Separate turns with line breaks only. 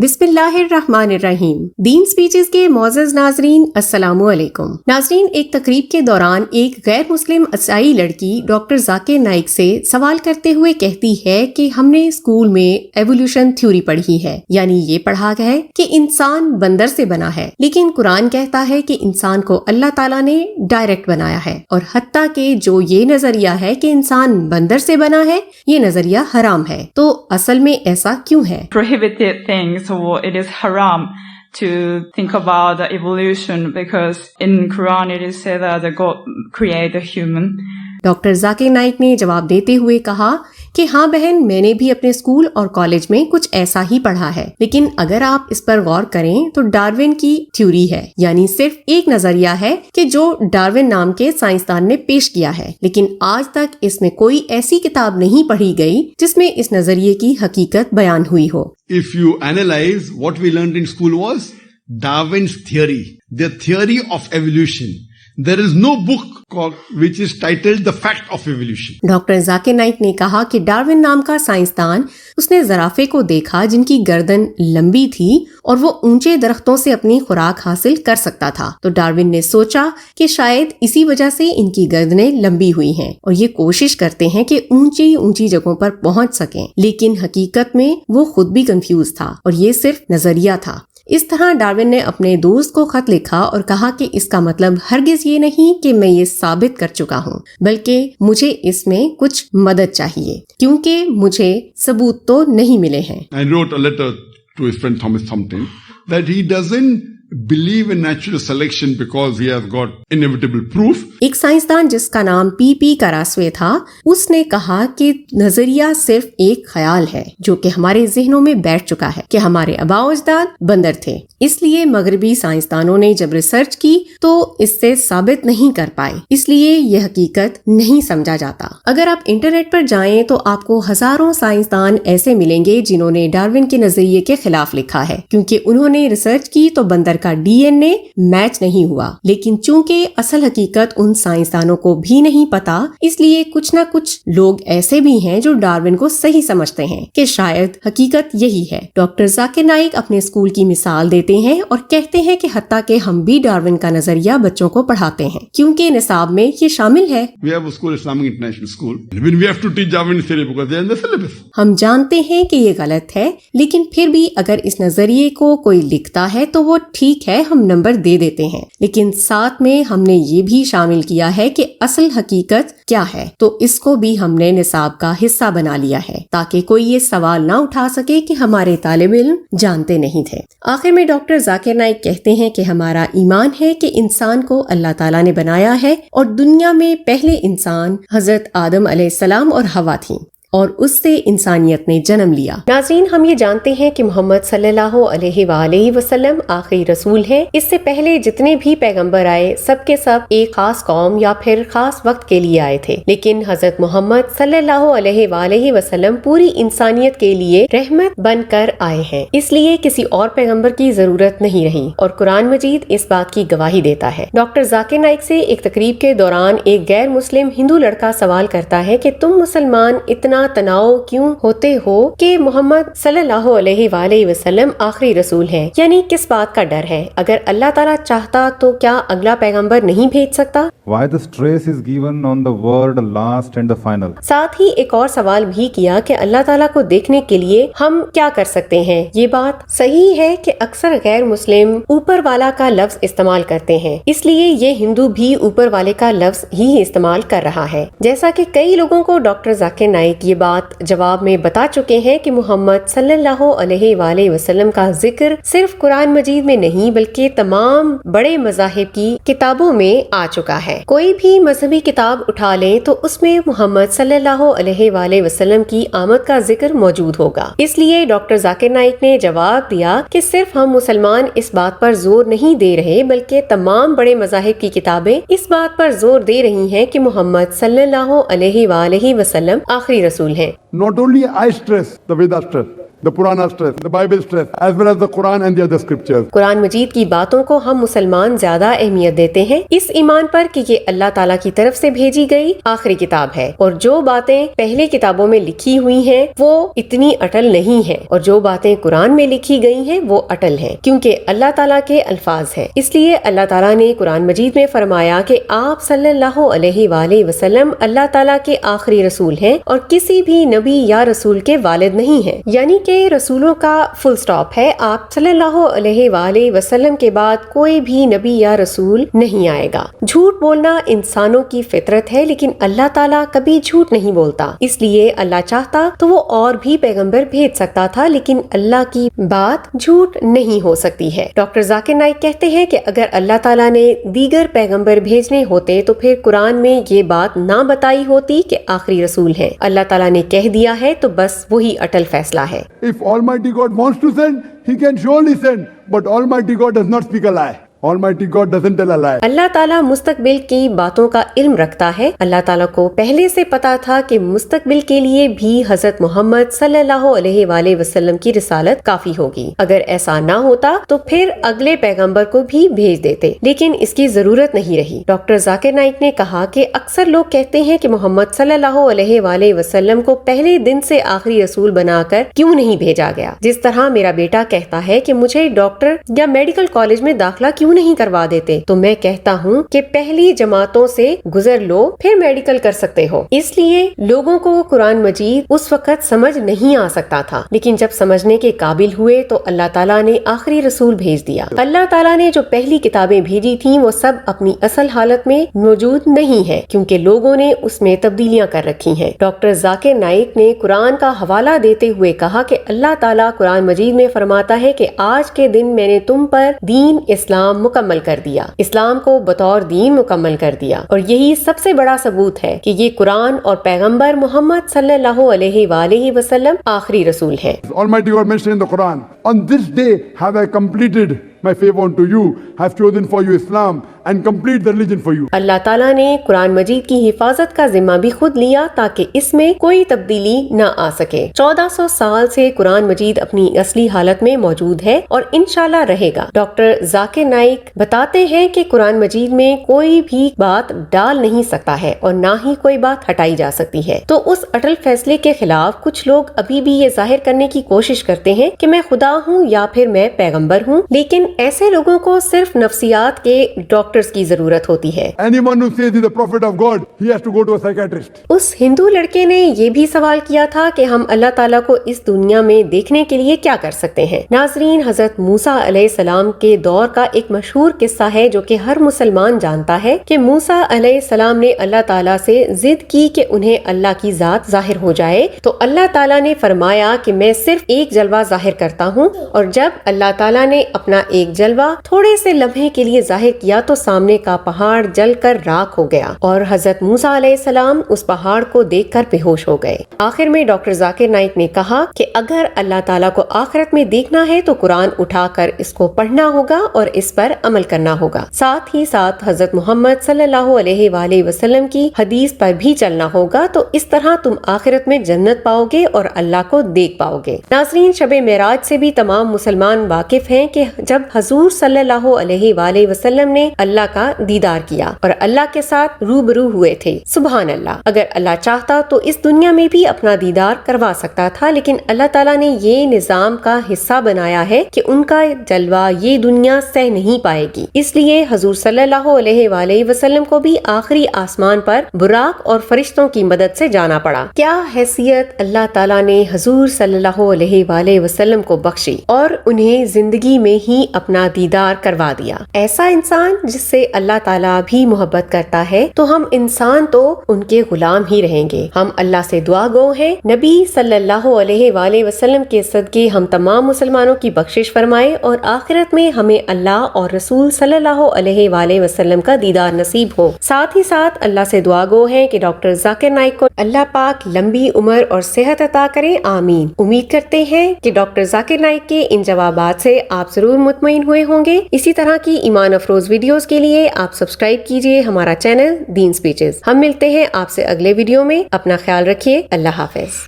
بسم اللہ الرحمن الرحیم۔ دین سپیچز کے معزز ناظرین السلام علیکم۔ ناظرین، ایک تقریب کے دوران ایک غیر مسلم عیسائی لڑکی ڈاکٹر ذاکر نائک سے سوال کرتے ہوئے کہتی ہے کہ ہم نے اسکول میں ایوولوشن تھیوری پڑھی ہے، یعنی یہ پڑھا گیا ہے کہ انسان بندر سے بنا ہے، لیکن قرآن کہتا ہے کہ انسان کو اللہ تعالیٰ نے ڈائریکٹ بنایا ہے، اور حتیٰ کہ جو یہ نظریہ ہے کہ انسان بندر سے بنا ہے، یہ نظریہ حرام ہے۔ تو اصل میں ایسا کیوں ہے؟
Prohibited things, so it is haram to think about the evolution because in Quran it is said that God created a human.
Doctor Zakir Naik نے جواب دیتے ہوئے کہا کہ ہاں بہن، میں نے بھی اپنے اسکول اور کالج میں کچھ ایسا ہی پڑھا ہے، لیکن اگر آپ اس پر غور کریں تو ڈارون کی تھیوری ہے، یعنی صرف ایک نظریہ ہے کہ جو ڈارون نام کے سائنسدان نے پیش کیا ہے، لیکن آج تک اس میں کوئی ایسی کتاب نہیں پڑھی گئی جس میں اس نظریے کی حقیقت بیان ہوئی ہو۔
If you analyze what we learned in school was Darwin's theory, the theory of evolution. There is no book which is titled The Fact of Evolution.
Doctor Zakir Naik نے کہا کہ ڈارون نام کا سائنسدان، اس نے زرافے کو دیکھا جن کی گردن لمبی تھی اور وہ اونچے درختوں سے اپنی خوراک حاصل کر سکتا تھا، تو ڈارون نے سوچا کہ شاید اسی وجہ سے ان کی گردنیں لمبی ہوئی ہیں اور یہ کوشش کرتے ہیں کہ اونچی جگہوں پر پہنچ سکیں، لیکن حقیقت میں وہ خود بھی کنفیوز تھا اور یہ صرف نظریہ تھا۔ اس طرح ڈارون نے اپنے دوست کو خط لکھا اور کہا کہ اس کا مطلب ہرگز یہ نہیں کہ میں یہ ثابت کر چکا ہوں، بلکہ مجھے اس میں کچھ مدد چاہیے کیونکہ مجھے ثبوت تو نہیں ملے ہیں۔
I wrote a letter to his friend Thomas Thumpton that he doesn't believe in natural selection because he has got inevitable proof.
ایک سائنسدان جس کا نام پی کراسوے تھا، اس نے کہا کہ نظریہ صرف ایک خیال ہے جو کہ ہمارے ذہنوں میں بیٹھ چکا ہے کہ ہمارے آباء و اجداد بندر تھے، اس لیے مغربی سائنسدانوں نے جب ریسرچ کی تو اس سے ثابت نہیں کر پائے، اس لیے یہ حقیقت نہیں سمجھا جاتا۔ اگر آپ انٹرنیٹ پر جائیں تو آپ کو ہزاروں سائنسدان ایسے ملیں گے جنہوں نے ڈارون کے نظریے کے خلاف لکھا ہے، کیونکہ انہوں نے ریسرچ کی تو بندر کا ڈی این اے میچ نہیں ہوا، لیکن چونکہ اصل حقیقت ان سائنسدانوں کو بھی نہیں پتا، اس لیے کچھ نہ کچھ لوگ ایسے بھی ہیں جو ڈارون کو صحیح سمجھتے ہیں کہ شاید حقیقت یہی ہے۔ ڈاکٹر ذاکر نائک اپنے اسکول کی مثال دیتے ہیں اور کہتے ہیں کہ حتیٰ کہ ہم بھی ڈارون کا نظریہ بچوں کو پڑھاتے ہیں کیونکہ نصاب میں یہ شامل ہے۔
We have a school, Islamic International School. When we have to teach Darwin theory because they are in the syllabus.
ہم جانتے ہیں کہ یہ غلط ہے، لیکن پھر بھی اگر اس نظریے کو کوئی لکھتا ہے تو وہ ٹھیک ہے، ہم نمبر دے دیتے ہیں، لیکن ساتھ میں ہم نے یہ بھی شامل کیا ہے کہ اصل حقیقت کیا ہے، تو اس کو بھی ہم نے نصاب کا حصہ بنا لیا ہے تاکہ کوئی یہ سوال نہ اٹھا سکے کہ ہمارے طالب علم جانتے نہیں تھے۔ آخر میں ڈاکٹر ذاکر نائک کہتے ہیں کہ ہمارا ایمان ہے کہ انسان کو اللہ تعالیٰ نے بنایا ہے اور دنیا میں پہلے انسان حضرت آدم علیہ السلام اور حوا تھیں اور اس سے انسانیت نے جنم لیا۔ ناظرین، ہم یہ جانتے ہیں کہ محمد صلی اللہ علیہ وآلہ وسلم آخری رسول ہیں۔ اس سے پہلے جتنے بھی پیغمبر آئے سب کے سب ایک خاص قوم یا پھر خاص وقت کے لیے آئے تھے، لیکن حضرت محمد صلی اللہ علیہ وآلہ وسلم پوری انسانیت کے لیے رحمت بن کر آئے ہیں، اس لیے کسی اور پیغمبر کی ضرورت نہیں رہی، اور قرآن مجید اس بات کی گواہی دیتا ہے۔ ڈاکٹر ذاکر نائک سے ایک تقریب کے دوران ایک غیر مسلم ہندو لڑکا سوال کرتا ہے کہ تم مسلمان اتنا تناؤ کیوں ہوتے ہو کہ محمد صلی اللہ علیہ وآلہ وسلم آخری رسول ہیں، یعنی کس بات کا ڈر ہے؟ اگر اللہ تعالیٰ چاہتا تو کیا اگلا پیغمبر نہیں بھیج سکتا؟
Why the stress is given on the word last and the final?
ساتھ ہی ایک اور سوال بھی کیا کہ اللہ تعالیٰ کو دیکھنے کے لیے ہم کیا کر سکتے ہیں؟ یہ بات صحیح ہے کہ اکثر غیر مسلم اوپر والا کا لفظ استعمال کرتے ہیں، اس لیے یہ ہندو بھی اوپر والے کا لفظ ہی استعمال کر رہا ہے، جیسا کہ کئی لوگوں کو ڈاکٹر ذاکر نائک یہ بات جواب میں بتا چکے ہیں کہ محمد صلی اللہ علیہ وآلہ وسلم کا ذکر صرف قرآن مجید میں نہیں بلکہ تمام بڑے مذاہب کی کتابوں میں آ چکا ہے۔ کوئی بھی مذہبی کتاب اٹھا لیں تو اس میں محمد صلی اللہ علیہ وآلہ وسلم کی آمد کا ذکر موجود ہوگا۔ اس لیے ڈاکٹر ذاکر نائک نے جواب دیا کہ صرف ہم مسلمان اس بات پر زور نہیں دے رہے بلکہ تمام بڑے مذاہب کی کتابیں اس بات پر زور دے رہی ہیں کہ محمد صلی اللہ علیہ وآلہ وسلم آخری رسول ہیں۔
Not only I stress, the Vedas stress, the Purana stress, the Bible stress, as well as the Quran and the other scriptures.
قرآن مجید کی باتوں کو ہم مسلمان زیادہ اہمیت دیتے ہیں اس ایمان پر کہ یہ اللہ تعالیٰ کی طرف سے بھیجی گئی آخری کتاب ہے، اور جو باتیں پہلے کتابوں میں لکھی ہوئی ہیں وہ اتنی اٹل نہیں ہیں، اور جو باتیں قرآن میں لکھی گئی ہیں وہ اٹل ہیں، کیونکہ اللہ تعالیٰ کے الفاظ ہیں۔ اس لیے اللہ تعالیٰ نے قرآن مجید میں فرمایا کہ آپ صلی اللہ علیہ وآلہ وسلم اللہ تعالیٰ کے آخری رسول ہیں اور کسی بھی نبی یا رسول کے والد نہیں ہیں، یعنی کہ رسولوں کا فل سٹاپ ہے۔ آپ صلی اللہ علیہ وآلہ وسلم کے بعد کوئی بھی نبی یا رسول نہیں آئے گا۔ جھوٹ بولنا انسانوں کی فطرت ہے، لیکن اللہ تعالیٰ کبھی جھوٹ نہیں بولتا، اس لیے اللہ چاہتا تو وہ اور بھی پیغمبر بھیج سکتا تھا، لیکن اللہ کی بات جھوٹ نہیں ہو سکتی ہے۔ ڈاکٹر ذاکر نائک کہتے ہیں کہ اگر اللہ تعالیٰ نے دیگر پیغمبر بھیجنے ہوتے تو پھر قرآن میں یہ بات نہ بتائی ہوتی کہ آخری رسول ہیں۔ اللہ تعالیٰ نے کہہ دیا ہے تو بس وہی اٹل فیصلہ ہے۔
If Almighty God wants to send, He can surely send, but Almighty God does not speak a lie. Almighty God doesn't tell a lie.
اللہ تعالیٰ مستقبل کی باتوں کا علم رکھتا ہے۔ اللہ تعالیٰ کو پہلے سے پتا تھا کہ مستقبل کے لیے بھی حضرت محمد صلی اللہ علیہ وآلہ وسلم کی رسالت کافی ہوگی۔ اگر ایسا نہ ہوتا تو پھر اگلے پیغمبر کو بھی بھیج دیتے، لیکن اس کی ضرورت نہیں رہی۔ ڈاکٹر ذاکر نائک نے کہا کہ اکثر لوگ کہتے ہیں کہ محمد صلی اللہ علیہ وآلہ وسلم کو پہلے دن سے آخری رسول بنا کر کیوں نہیں بھیجا گیا، جس طرح میرا بیٹا کہتا ہے کہ مجھے ڈاکٹر یا میڈیکل کالج میں داخلہ کیوں نہیں کروا دیتے، تو میں کہتا ہوں کہ پہلی جماعتوں سے گزر لو پھر میڈیکل کر سکتے ہو۔ اس لیے لوگوں کو قرآن مجید اس وقت سمجھ نہیں آ سکتا تھا، لیکن جب سمجھنے کے قابل ہوئے تو اللہ تعالیٰ نے آخری رسول بھیج دیا۔ اللہ تعالیٰ نے جو پہلی کتابیں بھیجی تھیں وہ سب اپنی اصل حالت میں موجود نہیں ہے، کیونکہ لوگوں نے اس میں تبدیلیاں کر رکھی ہیں۔ ڈاکٹر ذاکر نائک نے قرآن کا حوالہ دیتے ہوئے کہا کہ اللہ تعالیٰ قرآن مجید میں فرماتا ہے کہ آج کے دن میں نے تم پر دین اسلام مکمل کر دیا، اسلام کو بطور دین مکمل کر دیا، اور یہی سب سے بڑا ثبوت ہے کہ یہ قرآن اور پیغمبر محمد صلی اللہ علیہ وآلہ وسلم آخری رسول ہیں۔
Almighty God mentioned in the Quran, on this day have I completed my favor unto you, have chosen for you Islam and complete the religion for you.
اللہ تعالیٰ نے قرآن مجید کی حفاظت کا ذمہ بھی خود لیا تاکہ اس میں کوئی تبدیلی نہ آ سکے۔ 1400 سال سے قرآن مجید اپنی اصلی حالت میں موجود ہے اور انشاءاللہ رہے گا۔ ڈاکٹر ذاکر نائک بتاتے ہیں کہ قرآن مجید میں کوئی بھی بات ڈال نہیں سکتا ہے اور نہ ہی کوئی بات ہٹائی جا سکتی ہے۔ تو اس اٹل فیصلے کے خلاف کچھ لوگ ابھی بھی یہ ظاہر کرنے کی کوشش کرتے ہیں کہ میں خدا ہوں یا پھر میں پیغمبر ہوں، لیکن ایسے لوگوں کو صرف نفسیات کے ڈاکٹرز کی ضرورت ہوتی ہے۔
Anyone who says he's a prophet of God, he has to go to a psychiatrist.
اس ہندو لڑکے نے یہ بھی سوال کیا تھا کہ ہم اللہ تعالیٰ کو اس دنیا میں دیکھنے کے لیے کیا کر سکتے ہیں۔ ناظرین، حضرت موسیٰ علیہ السلام کے دور کا ایک مشہور قصہ ہے جو کہ ہر مسلمان جانتا ہے کہ موسیٰ علیہ السلام نے اللہ تعالیٰ سے ضد کی کہ انہیں اللہ کی ذات ظاہر ہو جائے، تو اللہ تعالیٰ نے فرمایا کہ میں صرف ایک جلوہ ظاہر کرتا ہوں، اور جب اللہ تعالیٰ نے اپنا ایک جلوہ تھوڑے سے لمحے کے لیے ظاہر کیا تو سامنے کا پہاڑ جل کر راکھ ہو گیا، اور حضرت موسیٰ علیہ السلام اس پہاڑ کو دیکھ کر بے ہوش ہو گئے۔ آخر میں ڈاکٹر ذاکر نائک نے کہا کہ اگر اللہ تعالیٰ کو آخرت میں دیکھنا ہے تو قرآن اٹھا کر اس کو پڑھنا ہوگا اور اس پر عمل کرنا ہوگا، ساتھ ہی ساتھ حضرت محمد صلی اللہ علیہ وآلہ وسلم کی حدیث پر بھی چلنا ہوگا، تو اس طرح تم آخرت میں جنت پاؤ گے اور اللہ کو دیکھ پاؤ گے۔ ناظرین، شب معراج سے بھی تمام مسلمان واقف ہیں کہ جب حضور صلی اللہ علیہ وآلہ وسلم نے اللہ کا دیدار کیا اور اللہ کے ساتھ روبرو ہوئے تھے۔ سبحان اللہ، اگر اللہ چاہتا تو اس دنیا میں بھی اپنا دیدار کروا سکتا تھا، لیکن اللہ تعالیٰ نے یہ نظام کا حصہ بنایا ہے کہ ان کا جلوہ یہ دنیا سہ نہیں پائے گی، اس لیے حضور صلی اللہ علیہ وآلہ وسلم کو بھی آخری آسمان پر براق اور فرشتوں کی مدد سے جانا پڑا۔ کیا حیثیت اللہ تعالیٰ نے حضور صلی اللہ علیہ وآلہ وسلم کو بخشی اور انہیں زندگی میں ہی اپنا دیدار کروا دیا۔ ایسا انسان جس سے اللہ تعالیٰ بھی محبت کرتا ہے، تو ہم انسان تو ان کے غلام ہی رہیں گے۔ ہم اللہ سے دعا گو ہیں نبی صلی اللہ علیہ وآلہ وسلم کے صدقے ہم تمام مسلمانوں کی بخشش فرمائے اور آخرت میں ہمیں اللہ اور رسول صلی اللہ علیہ وآلہ وسلم کا دیدار نصیب ہو۔ ساتھ ہی ساتھ اللہ سے دعا گو ہیں کہ ڈاکٹر ذاکر نائک کو اللہ پاک لمبی عمر اور صحت عطا کرے، آمین۔ امید کرتے ہیں کہ ڈاکٹر ذاکر نائک کے ان جوابات سے آپ ضرور مطمئن ہوئے ہوں گے۔ اسی طرح کی ایمان افروز ویڈیوز کے لیے آپ سبسکرائب کیجئے ہمارا چینل دین سپیچز۔ ہم ملتے ہیں آپ سے اگلے ویڈیو میں، اپنا خیال رکھیے، اللہ حافظ۔